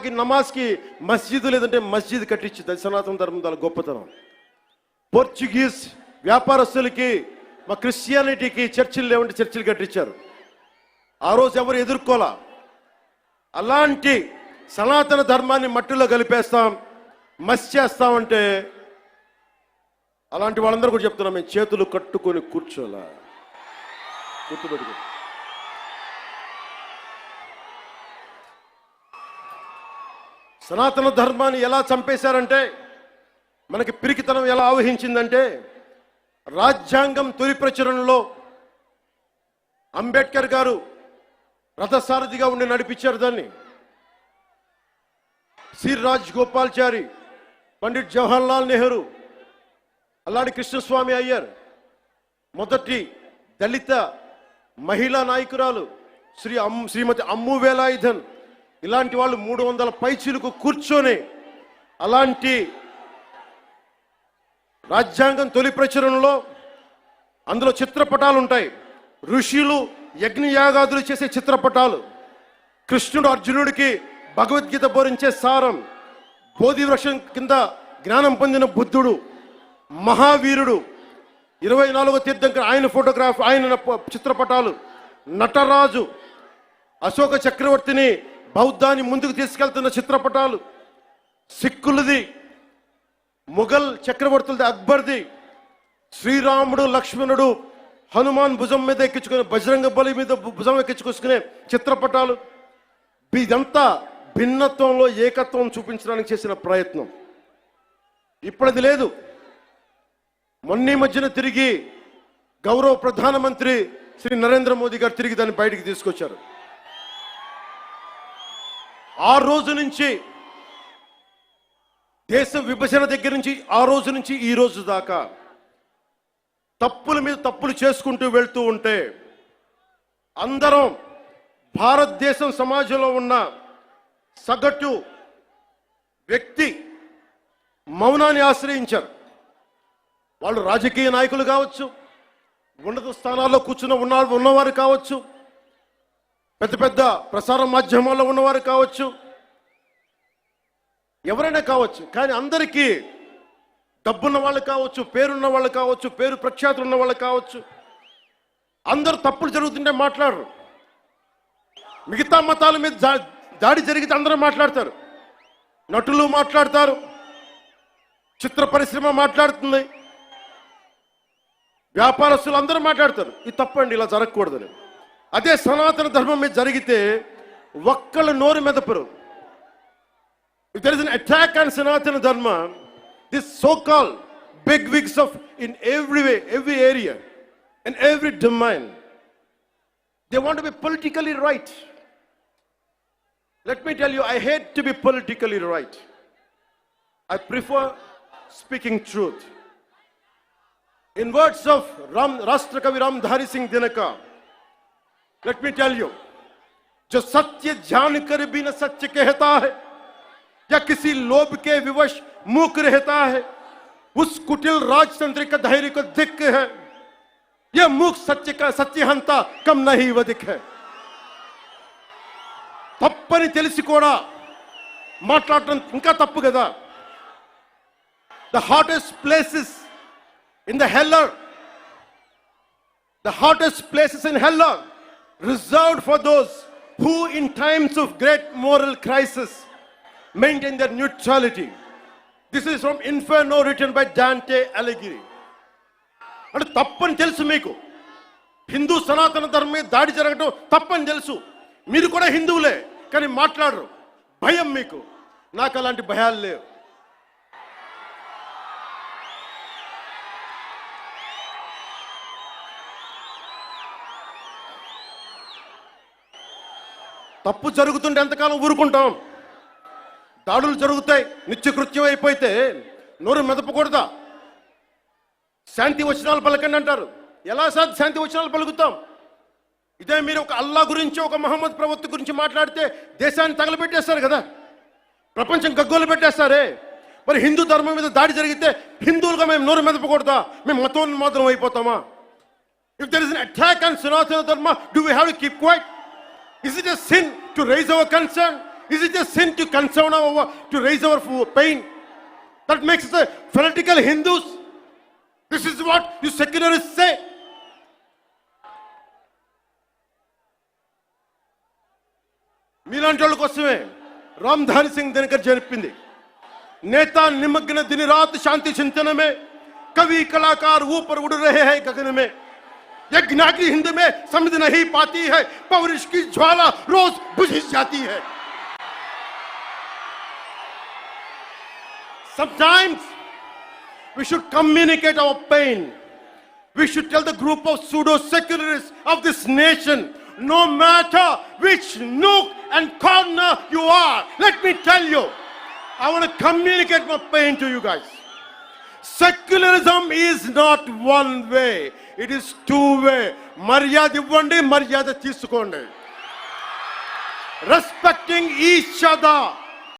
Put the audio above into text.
మాకు నమాజ్కి మస్జిద్ లేదంటే మస్జిద్ కట్టించింది. అది సనాతన ధర్మం దాని గొప్పతనం. పోర్చుగీస్ వ్యాపారస్తులకి మా క్రిస్టియానిటీకి చర్చిలు లేవంటే చర్చిలు కట్టించారు. ఆ రోజు ఎవరు ఎదుర్కోలా. అలాంటి సనాతన ధర్మాన్ని మట్టిలో కలిపేస్తాం, మసి చేస్తామంటే అలాంటి వాళ్ళందరూ కూడా చెప్తున్నాం, మేము చేతులు కట్టుకొని కూర్చోలా. గుర్తుపెట్టుకో. సనాతన ధర్మాన్ని ఎలా చంపేశారంటే, మనకి పిరికితనం ఎలా ఆవహించిందంటే, రాజ్యాంగం తొలి ప్రచురణలో అంబేద్కర్ గారు రథసారథిగా ఉండి నడిపించారు దాన్ని. సి రాజగోపాల్చారి, పండిట్ జవహర్లాల్ నెహ్రూ, అల్లాడి కృష్ణస్వామి అయ్యర్, మొదటి దళిత మహిళా నాయకురాలు శ్రీమతి అమ్ము వేలాయుధన్, ఇలాంటి వాళ్ళు 300 పైచీలకు కూర్చొని అలాంటి రాజ్యాంగం తొలి ప్రచురణలో అందులో చిత్రపటాలు ఉంటాయి. ఋషులు యజ్ఞయాగాదులు చేసే చిత్రపటాలు, కృష్ణుడు అర్జునుడికి భగవద్గీత బోధించే సారం, బోధి వృక్షం కింద జ్ఞానం పొందిన బుద్ధుడు, మహావీరుడు, 24వ తీర్థంకర్ ఆయన ఫోటోగ్రాఫ్, ఆయన చిత్రపటాలు, నటరాజు, అశోక చక్రవర్తిని బౌద్ధాన్ని ముందుకు తీసుకెళ్తున్న చిత్రపటాలు, సిక్కులది, ముఘల్ చక్రవర్తులది, అక్బర్ది, శ్రీరాముడు లక్ష్మణుడు హనుమాన్ భుజం మీద ఎక్కించుకునే, బజరంగ బలి మీద భుజం ఎక్కించుకొసుకునే చిత్రపటాలు. ఇదంతా భిన్నత్వంలో ఏకత్వం చూపించడానికి చేసిన ప్రయత్నం. ఇప్పుడది లేదు. మొన్న మధ్యన తిరిగి గౌరవ ప్రధానమంత్రి శ్రీ నరేంద్ర మోదీ గారు తిరిగి దాన్ని బయటికి తీసుకొచ్చారు. ఆ రోజు నుంచి, దేశ విభజన దగ్గర నుంచి ఆ రోజు నుంచి ఈ రోజు దాకా తప్పుల మీద తప్పులు చేసుకుంటూ వెళ్తూ ఉంటే, అందరం భారతదేశం సమాజంలో ఉన్న సగటు వ్యక్తి మౌనాన్ని ఆశ్రయించారు. వాళ్ళు రాజకీయ నాయకులు కావచ్చు, ఉన్నత స్థానాల్లో కూర్చున్న ఉన్నవారు కావచ్చు, పెద్ద పెద్ద ప్రసార మాధ్యమాల్లో ఉన్నవారు కావచ్చు, ఎవరైనా కావచ్చు. కానీ అందరికీ డబ్బున్న వాళ్ళు కావచ్చు, పేరున్న వాళ్ళు కావచ్చు, పేరు ప్రఖ్యాతులు ఉన్న వాళ్ళు కావచ్చు, అందరూ తప్పులు జరుగుతుంటే మాట్లాడరు. మిగతా మతాల మీద దాడి జరిగితే అందరూ మాట్లాడతారు. నటులు మాట్లాడతారు, చిత్ర పరిశ్రమ మాట్లాడుతుంది, వ్యాపారస్తులు అందరూ మాట్లాడతారు. ఇది తప్పండి, ఇలా జరగకూడదని. అదే సనాతన ధర్మం మీద జరిగితే ఒక్కళ్ళు నోరు మెదపరు. If there is an attack on Sanatana Dharma, this so-called big wigs of in every way, every area, in every domain, they want to be politically right. Let me tell you, I hate to be politically right. I prefer speaking truth. In words of Rashtrakavi Ramdhari Singh Dinaka, let me tell you, जो सत्य जान कर भी न सत्य कहता है या किसी लोभ के विवश मूक रहता है, उस कुटिल राजतंत्रिक धैर्य को दिक्क है. यह मूक सत्य का सत्यहंता कम नहीं वधिक है. తప్పని తెలిసి కూడా మాట్లాడటం ఇంకా తప్పు కదా. The hottest places in the hell, the hottest places in hell are reserved for those who in times of great moral crisis maintain their neutrality. This is from Inferno written by Dante Alighieri. అంటే తప్పని తెలుసు మీకు, హిందూ సనాతన ధర్మం మీద దాడి జరగడం తప్పని తెలుసు, మీరు కూడా హిందువులే, కానీ మాట్లాడరు. భయం మీకు. నాకు అలాంటి భయాలు లేవు. తప్పు జరుగుతుంటే ఎంతకాలం ఊరుకుంటాం? దాడులు జరుగుతాయి, నిత్యకృత్యం అయిపోతే నోరు మెదపకూడదా? శాంతి వచనాలు పలకండి అంటారు. ఎలా శాంతి వచనాలు పలుకుతాం? ఇదే మీరు ఒక అల్లా గురించి, ఒక మహమ్మద్ ప్రవక్త గురించి మాట్లాడితే దేశాన్ని తగలబెట్టేస్తారు కదా, ప్రపంచం గగ్గోలు పెట్టేస్తారే. మరి హిందూ ధర్మం మీద దాడి జరిగితే హిందువులుగా మేము నోరు మెదపకూడదా? మేము మతోన్మాదం అయిపోతామా? If there is an attack on Sanatana Dharma, do we have to keep quiet? Is it a sin to raise our concern? Is it a sin to concern to raise our pain? That makes us a fanatical Hindus. This is what you secularists say. మీలాంటి వాళ్ళ కోసమే రామ్ధారి సింగ్ దినకర్ జరిపింది. नेता निमग्न दिन रात शांति चिंतन में, कवि कलाकार ऊपर उड़ रहे हैं गगन में. यज्ञाग्नि हिंद में समझ नहीं पाती है, पौरुष की ज्वाला रोज बुझ जाती है. Sometimes we should communicate our pain. We should tell the group of pseudo-secularists of this nation, no matter which nook and corner you are, let me tell you, I want to communicate my pain to you guys. Secularism is not one way, it is two way. Maryada ivvandi, maryada teesukondi. Respecting each other.